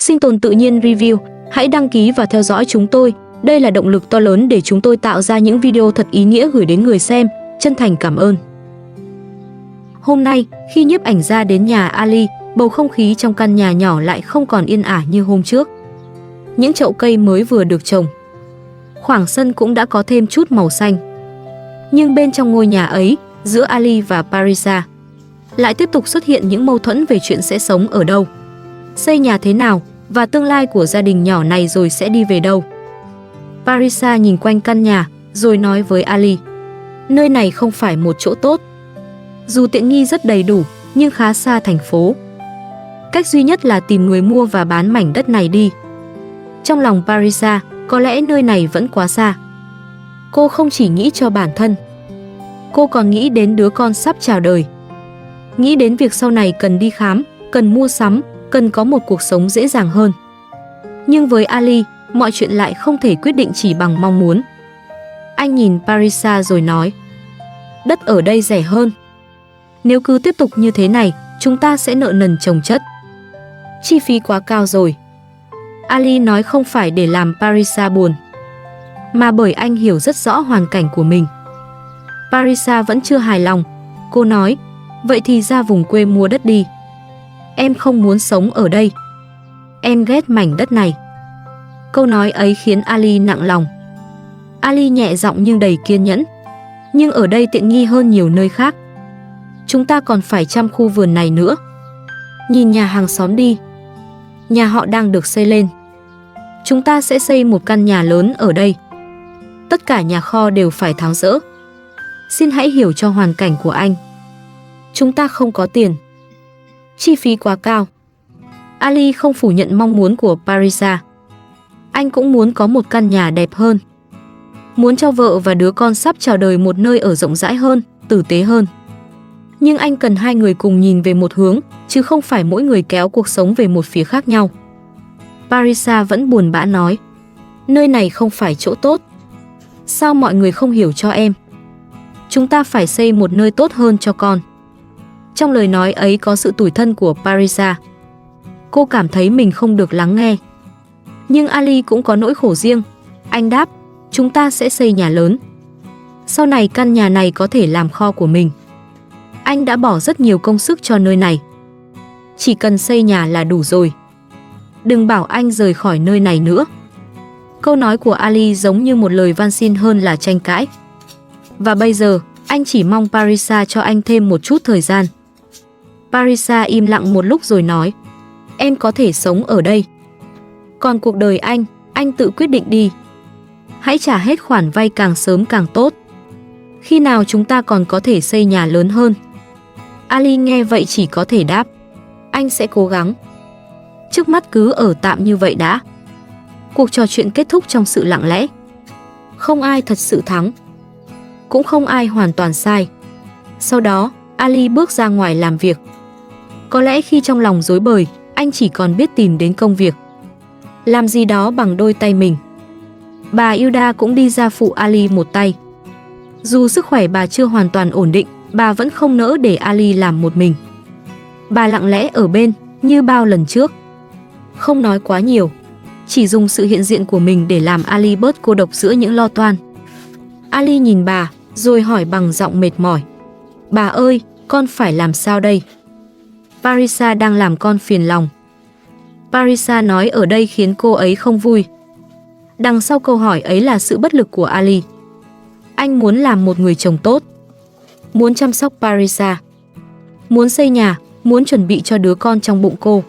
Sinh tồn tự nhiên review, hãy đăng ký và theo dõi chúng tôi. Đây là động lực to lớn để chúng tôi tạo ra những video thật ý nghĩa gửi đến người xem. Chân thành cảm ơn. Hôm nay, khi nhiếp ảnh gia đến nhà Ali, bầu không khí trong căn nhà nhỏ lại không còn yên ả như hôm trước. Những chậu cây mới vừa được trồng, khoảng sân cũng đã có thêm chút màu xanh. Nhưng bên trong ngôi nhà ấy, giữa Ali và Parisa, lại tiếp tục xuất hiện những mâu thuẫn về chuyện sẽ sống ở đâu, xây nhà thế nào và tương lai của gia đình nhỏ này rồi sẽ đi về đâu. Parisa nhìn quanh căn nhà rồi nói với Ali, nơi này không phải một chỗ tốt. Dù tiện nghi rất đầy đủ nhưng khá xa thành phố. Cách duy nhất là tìm người mua và bán mảnh đất này đi. Trong lòng Parisa, có lẽ nơi này vẫn quá xa. Cô không chỉ nghĩ cho bản thân, cô còn nghĩ đến đứa con sắp chào đời. Nghĩ đến việc sau này cần đi khám, cần mua sắm, cần có một cuộc sống dễ dàng hơn. Nhưng với Ali, mọi chuyện lại không thể quyết định chỉ bằng mong muốn. Anh nhìn Parisa rồi nói, đất ở đây rẻ hơn. Nếu cứ tiếp tục như thế này, chúng ta sẽ nợ nần chồng chất. Chi phí quá cao rồi. Ali nói không phải để làm Parisa buồn, mà bởi anh hiểu rất rõ hoàn cảnh của mình. Parisa vẫn chưa hài lòng. Cô nói, vậy thì ra vùng quê mua đất đi. Em không muốn sống ở đây. Em ghét mảnh đất này. Câu nói ấy khiến Ali nặng lòng. Ali nhẹ giọng nhưng đầy kiên nhẫn. Nhưng ở đây tiện nghi hơn nhiều nơi khác. Chúng ta còn phải chăm khu vườn này nữa. Nhìn nhà hàng xóm đi. Nhà họ đang được xây lên. Chúng ta sẽ xây một căn nhà lớn ở đây. Tất cả nhà kho đều phải tháo dỡ. Xin hãy hiểu cho hoàn cảnh của anh. Chúng ta không có tiền. Chi phí quá cao. Ali không phủ nhận mong muốn của Parisa. Anh cũng muốn có một căn nhà đẹp hơn. Muốn cho vợ và đứa con sắp chào đời một nơi ở rộng rãi hơn, tử tế hơn. Nhưng anh cần hai người cùng nhìn về một hướng, chứ không phải mỗi người kéo cuộc sống về một phía khác nhau. Parisa vẫn buồn bã nói, nơi này không phải chỗ tốt. Sao mọi người không hiểu cho em? Chúng ta phải xây một nơi tốt hơn cho con. Trong lời nói ấy có sự tủi thân của Parisa. Cô cảm thấy mình không được lắng nghe. Nhưng Ali cũng có nỗi khổ riêng. Anh đáp, chúng ta sẽ xây nhà lớn. Sau này căn nhà này có thể làm kho của mình. Anh đã bỏ rất nhiều công sức cho nơi này. Chỉ cần xây nhà là đủ rồi. Đừng bảo anh rời khỏi nơi này nữa. Câu nói của Ali giống như một lời van xin hơn là tranh cãi. Và bây giờ, anh chỉ mong Parisa cho anh thêm một chút thời gian. Parisa im lặng một lúc rồi nói, em có thể sống ở đây. Còn cuộc đời anh tự quyết định đi. Hãy trả hết khoản vay càng sớm càng tốt. Khi nào chúng ta còn có thể xây nhà lớn hơn? Ali nghe vậy chỉ có thể đáp, anh sẽ cố gắng. Trước mắt cứ ở tạm như vậy đã. Cuộc trò chuyện kết thúc trong sự lặng lẽ. Không ai thật sự thắng, cũng không ai hoàn toàn sai. Sau đó, Ali bước ra ngoài làm việc. Có lẽ khi trong lòng rối bời, anh chỉ còn biết tìm đến công việc, làm gì đó bằng đôi tay mình. Bà Hilda cũng đi ra phụ Ali một tay. Dù sức khỏe bà chưa hoàn toàn ổn định, bà vẫn không nỡ để Ali làm một mình. Bà lặng lẽ ở bên, như bao lần trước. Không nói quá nhiều, chỉ dùng sự hiện diện của mình để làm Ali bớt cô độc giữa những lo toan. Ali nhìn bà, rồi hỏi bằng giọng mệt mỏi, bà ơi, con phải làm sao đây? Parisa đang làm con phiền lòng. Parisa nói ở đây khiến cô ấy không vui. Đằng sau câu hỏi ấy là sự bất lực của Ali. Anh muốn làm một người chồng tốt, muốn chăm sóc Parisa, muốn xây nhà, muốn chuẩn bị cho đứa con trong bụng cô.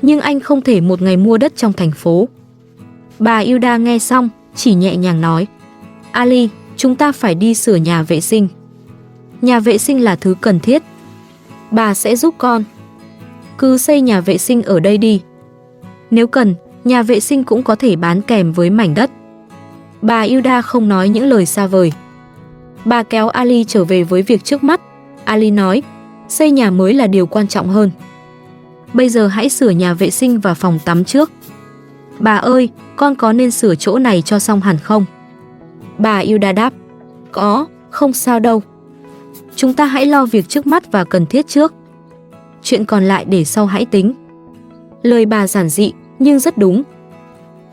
Nhưng anh không thể một ngày mua đất trong thành phố. Bà Hilda nghe xong, chỉ nhẹ nhàng nói, Ali, chúng ta phải đi sửa nhà vệ sinh. Nhà vệ sinh là thứ cần thiết. Bà sẽ giúp con. Cứ xây nhà vệ sinh ở đây đi. Nếu cần, nhà vệ sinh cũng có thể bán kèm với mảnh đất. Bà Hilda không nói những lời xa vời. Bà kéo Ali trở về với việc trước mắt. Ali nói, xây nhà mới là điều quan trọng hơn. Bây giờ hãy sửa nhà vệ sinh và phòng tắm trước. Bà ơi, con có nên sửa chỗ này cho xong hẳn không? Bà Hilda đáp, có, không sao đâu. Chúng ta hãy lo việc trước mắt và cần thiết trước. Chuyện còn lại để sau hãy tính. Lời bà giản dị, Nhưng rất đúng.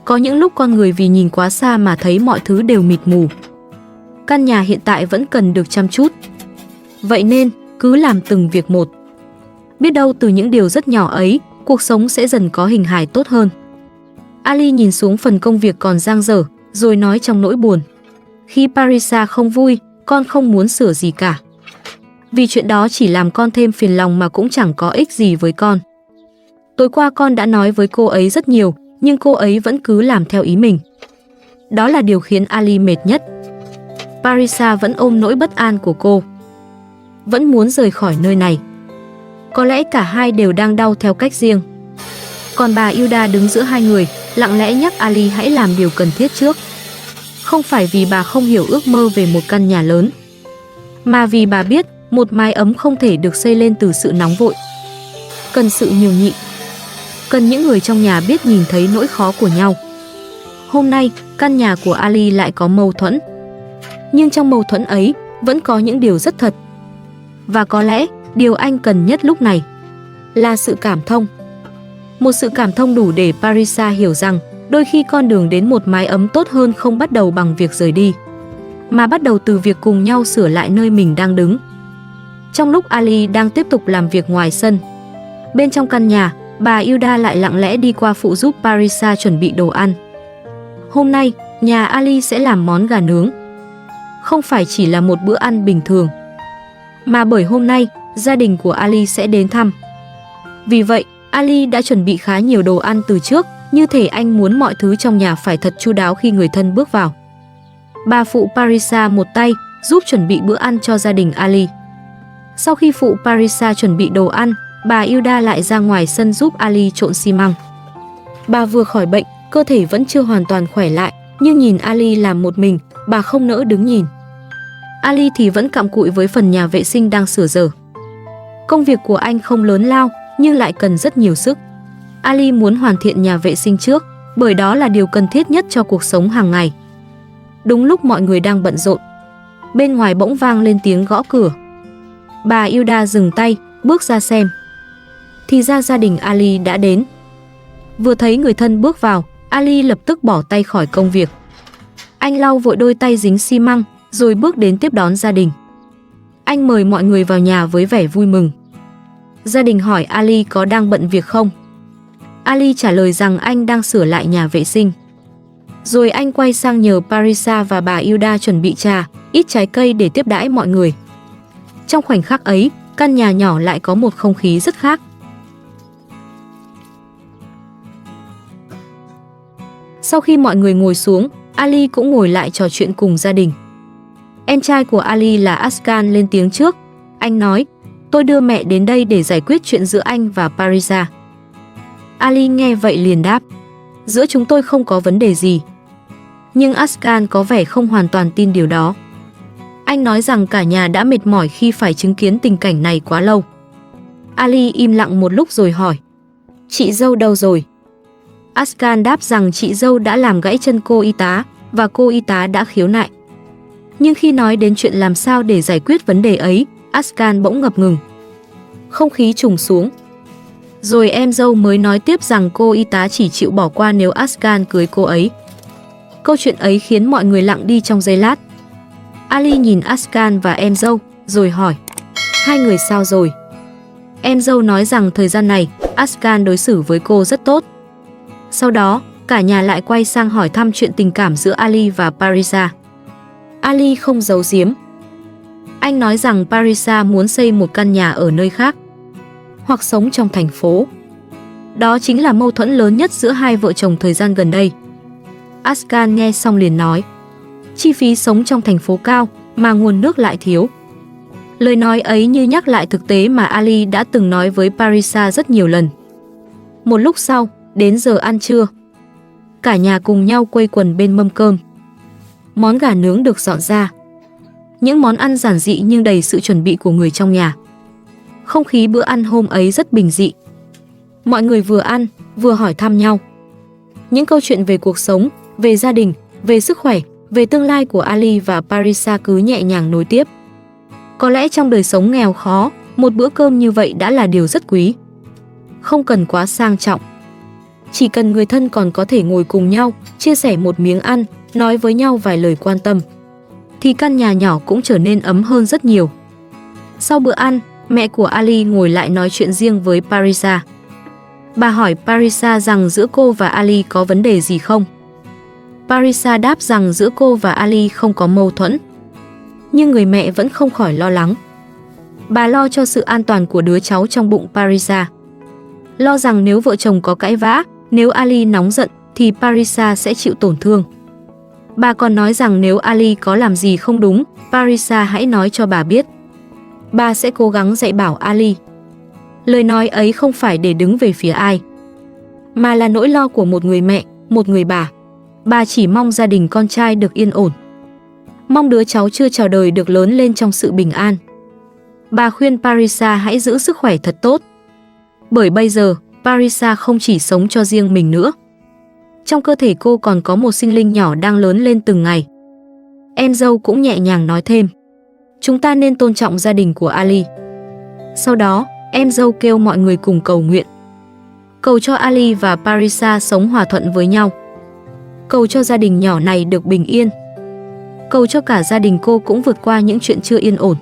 Có những lúc con người vì nhìn quá xa mà thấy mọi thứ đều mịt mù. Căn nhà hiện tại vẫn cần được chăm chút. Vậy nên, cứ làm từng việc một. Biết đâu từ những điều rất nhỏ ấy, cuộc sống sẽ dần có hình hài tốt hơn. Ali nhìn xuống phần công việc còn dang dở, rồi nói trong nỗi buồn. Khi Parisa không vui, con không muốn sửa gì cả. Vì chuyện đó chỉ làm con thêm phiền lòng mà cũng chẳng có ích gì với con. Tối qua con đã nói với cô ấy rất nhiều, nhưng cô ấy vẫn cứ làm theo ý mình. Đó là điều khiến Ali mệt nhất. Parisa vẫn ôm nỗi bất an của cô. Vẫn muốn rời khỏi nơi này. Có lẽ cả hai đều đang đau theo cách riêng. Còn bà Hilda đứng giữa hai người, lặng lẽ nhắc Ali hãy làm điều cần thiết trước. Không phải vì bà không hiểu ước mơ về một căn nhà lớn, mà vì bà biết một mái ấm không thể được xây lên từ sự nóng vội. Cần sự nhường nhịn. Cần những người trong nhà biết nhìn thấy nỗi khó của nhau. Hôm nay, căn nhà của Ali lại có mâu thuẫn. Nhưng trong mâu thuẫn ấy, vẫn có những điều rất thật. Và có lẽ, điều anh cần nhất lúc này là sự cảm thông. Một sự cảm thông đủ để Parisa hiểu rằng đôi khi con đường đến một mái ấm tốt hơn không bắt đầu bằng việc rời đi, mà bắt đầu từ việc cùng nhau sửa lại nơi mình đang đứng. Trong lúc Ali đang tiếp tục làm việc ngoài sân, bên trong căn nhà, bà Hilda lại lặng lẽ đi qua phụ giúp Parisa chuẩn bị đồ ăn. Hôm nay, nhà Ali sẽ làm món gà nướng. Không phải chỉ là một bữa ăn bình thường, mà bởi hôm nay, gia đình của Ali sẽ đến thăm. Vì vậy, Ali đã chuẩn bị khá nhiều đồ ăn từ trước, như thể anh muốn mọi thứ trong nhà phải thật chu đáo khi người thân bước vào. Bà phụ Parisa một tay, giúp chuẩn bị bữa ăn cho gia đình Ali. Sau khi phụ Parisa chuẩn bị đồ ăn, bà Hilda lại ra ngoài sân giúp Ali trộn xi măng. Bà vừa khỏi bệnh, cơ thể vẫn chưa hoàn toàn khỏe lại, nhưng nhìn Ali làm một mình, bà không nỡ đứng nhìn. Ali thì vẫn cặm cụi với phần nhà vệ sinh đang sửa dở. Công việc của anh không lớn lao, nhưng lại cần rất nhiều sức. Ali muốn hoàn thiện nhà vệ sinh trước, bởi đó là điều cần thiết nhất cho cuộc sống hàng ngày. Đúng lúc mọi người đang bận rộn, bên ngoài bỗng vang lên tiếng gõ cửa. Bà Hilda dừng tay, bước ra xem. Thì ra gia đình Ali đã đến. Vừa thấy người thân bước vào, Ali lập tức bỏ tay khỏi công việc. Anh lau vội đôi tay dính xi măng, rồi bước đến tiếp đón gia đình. Anh mời mọi người vào nhà với vẻ vui mừng. Gia đình hỏi Ali có đang bận việc không. Ali trả lời rằng anh đang sửa lại nhà vệ sinh. Rồi anh quay sang nhờ Parisa và bà Hilda chuẩn bị trà, ít trái cây để tiếp đãi mọi người. Trong khoảnh khắc ấy, căn nhà nhỏ lại có một không khí rất khác. Sau khi mọi người ngồi xuống, Ali cũng ngồi lại trò chuyện cùng gia đình. Em trai của Ali là Askan lên tiếng trước. Anh nói, tôi đưa mẹ đến đây để giải quyết chuyện giữa anh và Parisa. Ali nghe vậy liền đáp, giữa chúng tôi không có vấn đề gì. Nhưng Askan có vẻ không hoàn toàn tin điều đó. Anh nói rằng cả nhà đã mệt mỏi khi phải chứng kiến tình cảnh này quá lâu. Ali im lặng một lúc rồi hỏi, chị dâu đâu rồi? Askan đáp rằng chị dâu đã làm gãy chân cô y tá và cô y tá đã khiếu nại. Nhưng khi nói đến chuyện làm sao để giải quyết vấn đề ấy, Askan bỗng ngập ngừng. Không khí trùng xuống. Rồi em dâu mới nói tiếp rằng cô y tá chỉ chịu bỏ qua nếu Askan cưới cô ấy. Câu chuyện ấy khiến mọi người lặng đi trong giây lát. Ali nhìn Askan và em dâu, rồi hỏi, hai người sao rồi? Em dâu nói rằng thời gian này, Askan đối xử với cô rất tốt. Sau đó, cả nhà lại quay sang hỏi thăm chuyện tình cảm giữa Ali và Parisa. Ali không giấu giếm. Anh nói rằng Parisa muốn xây một căn nhà ở nơi khác, hoặc sống trong thành phố. Đó chính là mâu thuẫn lớn nhất giữa hai vợ chồng thời gian gần đây. Askan nghe xong liền nói, chi phí sống trong thành phố cao mà nguồn nước lại thiếu. Lời nói ấy như nhắc lại thực tế mà Ali đã từng nói với Parisa rất nhiều lần. Một lúc sau, đến giờ ăn trưa, cả nhà cùng nhau quây quần bên mâm cơm. Món gà nướng được dọn ra. Những món ăn giản dị nhưng đầy sự chuẩn bị của người trong nhà. Không khí bữa ăn hôm ấy rất bình dị. Mọi người vừa ăn, vừa hỏi thăm nhau. Những câu chuyện về cuộc sống, về gia đình, về sức khỏe, về tương lai của Ali và Parisa cứ nhẹ nhàng nối tiếp. Có lẽ trong đời sống nghèo khó, một bữa cơm như vậy đã là điều rất quý. Không cần quá sang trọng. Chỉ cần người thân còn có thể ngồi cùng nhau, chia sẻ một miếng ăn, nói với nhau vài lời quan tâm, thì căn nhà nhỏ cũng trở nên ấm hơn rất nhiều. Sau bữa ăn, mẹ của Ali ngồi lại nói chuyện riêng với Parisa. Bà hỏi Parisa rằng giữa cô và Ali có vấn đề gì không. Parisa đáp rằng giữa cô và Ali không có mâu thuẫn. Nhưng người mẹ vẫn không khỏi lo lắng. Bà lo cho sự an toàn của đứa cháu trong bụng Parisa. Lo rằng nếu vợ chồng có cãi vã, nếu Ali nóng giận thì Parisa sẽ chịu tổn thương. Bà còn nói rằng nếu Ali có làm gì không đúng, Parisa hãy nói cho bà biết. Bà sẽ cố gắng dạy bảo Ali. Lời nói ấy không phải để đứng về phía ai, mà là nỗi lo của một người mẹ, một người bà. Bà chỉ mong gia đình con trai được yên ổn, mong đứa cháu chưa chào đời được lớn lên trong sự bình an. Bà khuyên Parisa hãy giữ sức khỏe thật tốt, bởi bây giờ Parisa không chỉ sống cho riêng mình nữa. Trong cơ thể cô còn có một sinh linh nhỏ đang lớn lên từng ngày. Em dâu cũng nhẹ nhàng nói thêm, chúng ta nên tôn trọng gia đình của Ali. Sau đó, em dâu kêu mọi người cùng cầu nguyện. Cầu cho Ali và Parisa sống hòa thuận với nhau. Cầu cho gia đình nhỏ này được bình yên. Cầu cho cả gia đình cô cũng vượt qua những chuyện chưa yên ổn.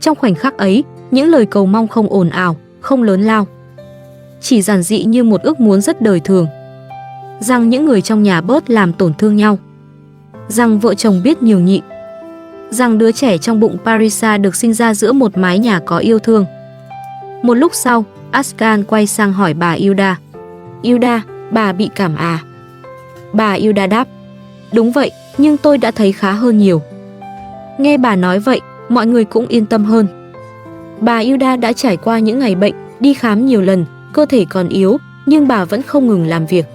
Trong khoảnh khắc ấy, những lời cầu mong không ồn ào, không lớn lao, chỉ giản dị như một ước muốn rất đời thường. Rằng những người trong nhà bớt làm tổn thương nhau. Rằng vợ chồng biết nhường nhịn. Rằng đứa trẻ trong bụng Parisa được sinh ra giữa một mái nhà có yêu thương. Một lúc sau, Askan quay sang hỏi bà Hilda. Hilda, bà bị cảm à? Bà Hilda đáp, đúng vậy, nhưng tôi đã thấy khá hơn nhiều. Nghe bà nói vậy, mọi người cũng yên tâm hơn. Bà Hilda đã trải qua những ngày bệnh, đi khám nhiều lần, cơ thể còn yếu, nhưng bà vẫn không ngừng làm việc.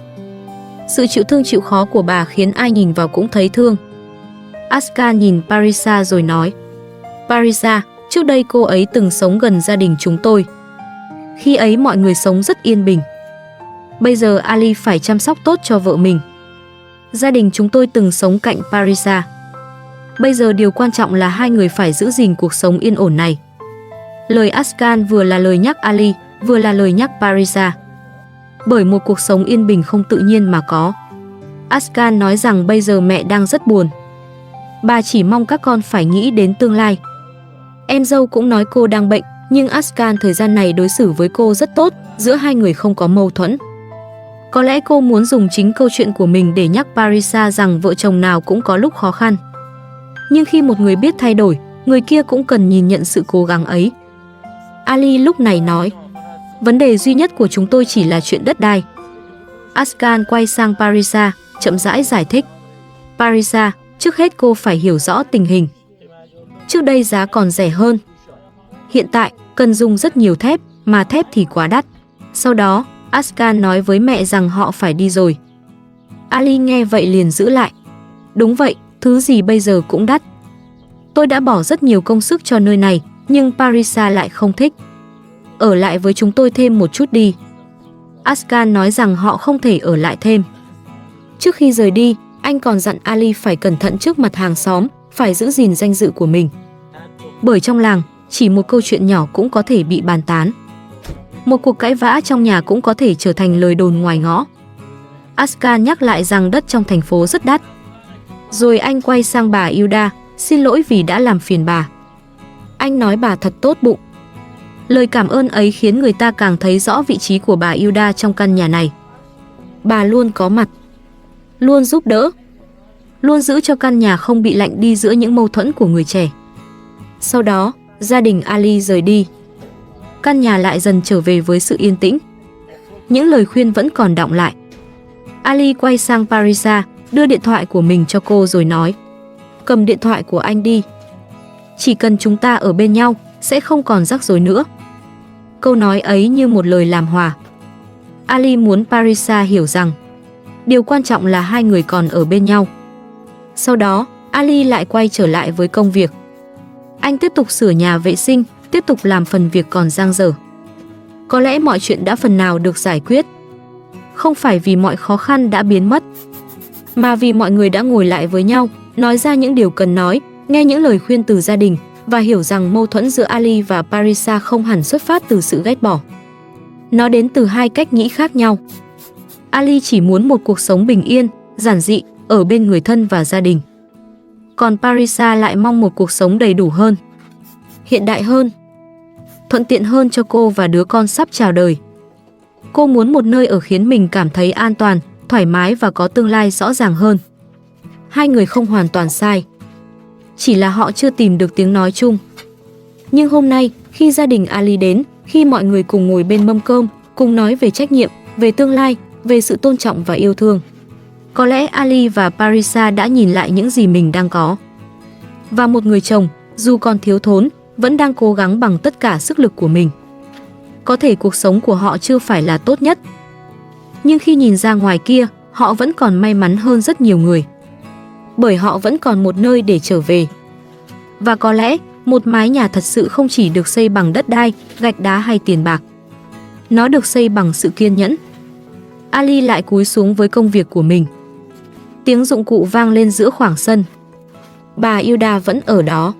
Sự chịu thương chịu khó của bà khiến ai nhìn vào cũng thấy thương. Askan nhìn Parisa rồi nói, Parisa, trước đây cô ấy từng sống gần gia đình chúng tôi. Khi ấy mọi người sống rất yên bình. Bây giờ Ali phải chăm sóc tốt cho vợ mình. Gia đình chúng tôi từng sống cạnh Parisa. Bây giờ điều quan trọng là hai người phải giữ gìn cuộc sống yên ổn này. Lời Askan vừa là lời nhắc Ali, vừa là lời nhắc Parisa. Bởi một cuộc sống yên bình không tự nhiên mà có. Askan nói rằng bây giờ mẹ đang rất buồn. Bà chỉ mong các con phải nghĩ đến tương lai. Em dâu cũng nói cô đang bệnh, nhưng Askan thời gian này đối xử với cô rất tốt, giữa hai người không có mâu thuẫn. Có lẽ cô muốn dùng chính câu chuyện của mình để nhắc Parisa rằng vợ chồng nào cũng có lúc khó khăn. Nhưng khi một người biết thay đổi, người kia cũng cần nhìn nhận sự cố gắng ấy. Ali lúc này nói, vấn đề duy nhất của chúng tôi chỉ là chuyện đất đai. Askan quay sang Parisa, chậm rãi giải thích. Parisa, trước hết cô phải hiểu rõ tình hình. Trước đây giá còn rẻ hơn. Hiện tại, cần dùng rất nhiều thép, mà thép thì quá đắt. Sau đó, Askan nói với mẹ rằng họ phải đi rồi. Ali nghe vậy liền giữ lại. Đúng vậy, thứ gì bây giờ cũng đắt. Tôi đã bỏ rất nhiều công sức cho nơi này, nhưng Parisa lại không thích. Ở lại với chúng tôi thêm một chút đi. Askan nói rằng họ không thể ở lại thêm. Trước khi rời đi, anh còn dặn Ali phải cẩn thận trước mặt hàng xóm, phải giữ gìn danh dự của mình. Bởi trong làng, chỉ một câu chuyện nhỏ cũng có thể bị bàn tán. Một cuộc cãi vã trong nhà cũng có thể trở thành lời đồn ngoài ngõ. Askan nhắc lại rằng đất trong thành phố rất đắt. Rồi anh quay sang bà Hilda, xin lỗi vì đã làm phiền bà. Anh nói bà thật tốt bụng. Lời cảm ơn ấy khiến người ta càng thấy rõ vị trí của bà Hilda trong căn nhà này. Bà luôn có mặt, luôn giúp đỡ, luôn giữ cho căn nhà không bị lạnh đi giữa những mâu thuẫn của người trẻ. Sau đó, gia đình Ali rời đi. Căn nhà lại dần trở về với sự yên tĩnh. Những lời khuyên vẫn còn đọng lại. Ali quay sang Parisa, đưa điện thoại của mình cho cô rồi nói, cầm điện thoại của anh đi. Chỉ cần chúng ta ở bên nhau, sẽ không còn rắc rối nữa. Câu nói ấy như một lời làm hòa. Ali muốn Parisa hiểu rằng điều quan trọng là hai người còn ở bên nhau. Sau đó, Ali lại quay trở lại với công việc. Anh tiếp tục sửa nhà vệ sinh, tiếp tục làm phần việc còn dang dở. Có lẽ mọi chuyện đã phần nào được giải quyết. Không phải vì mọi khó khăn đã biến mất, mà vì mọi người đã ngồi lại với nhau, nói ra những điều cần nói, nghe những lời khuyên từ gia đình và hiểu rằng mâu thuẫn giữa Ali và Parisa không hẳn xuất phát từ sự ghét bỏ. Nó đến từ hai cách nghĩ khác nhau. Ali chỉ muốn một cuộc sống bình yên, giản dị, ở bên người thân và gia đình. Còn Parisa lại mong một cuộc sống đầy đủ hơn, hiện đại hơn, thuận tiện hơn cho cô và đứa con sắp chào đời. Cô muốn một nơi ở khiến mình cảm thấy an toàn, thoải mái và có tương lai rõ ràng hơn. Hai người không hoàn toàn sai, chỉ là họ chưa tìm được tiếng nói chung. Nhưng hôm nay, khi gia đình Ali đến, khi mọi người cùng ngồi bên mâm cơm, cùng nói về trách nhiệm, về tương lai, về sự tôn trọng và yêu thương, có lẽ Ali và Parisa đã nhìn lại những gì mình đang có. Và một người chồng, dù còn thiếu thốn, vẫn đang cố gắng bằng tất cả sức lực của mình. Có thể cuộc sống của họ chưa phải là tốt nhất, nhưng khi nhìn ra ngoài kia, họ vẫn còn may mắn hơn rất nhiều người. Bởi họ vẫn còn một nơi để trở về. Và có lẽ, một mái nhà thật sự không chỉ được xây bằng đất đai, gạch đá hay tiền bạc. Nó được xây bằng sự kiên nhẫn. Ali lại cúi xuống với công việc của mình. Tiếng dụng cụ vang lên giữa khoảng sân. Bà Hilda vẫn ở đó.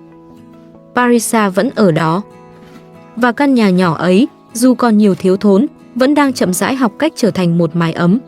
Parisa vẫn ở đó. Và căn nhà nhỏ ấy, dù còn nhiều thiếu thốn, vẫn đang chậm rãi học cách trở thành một mái ấm.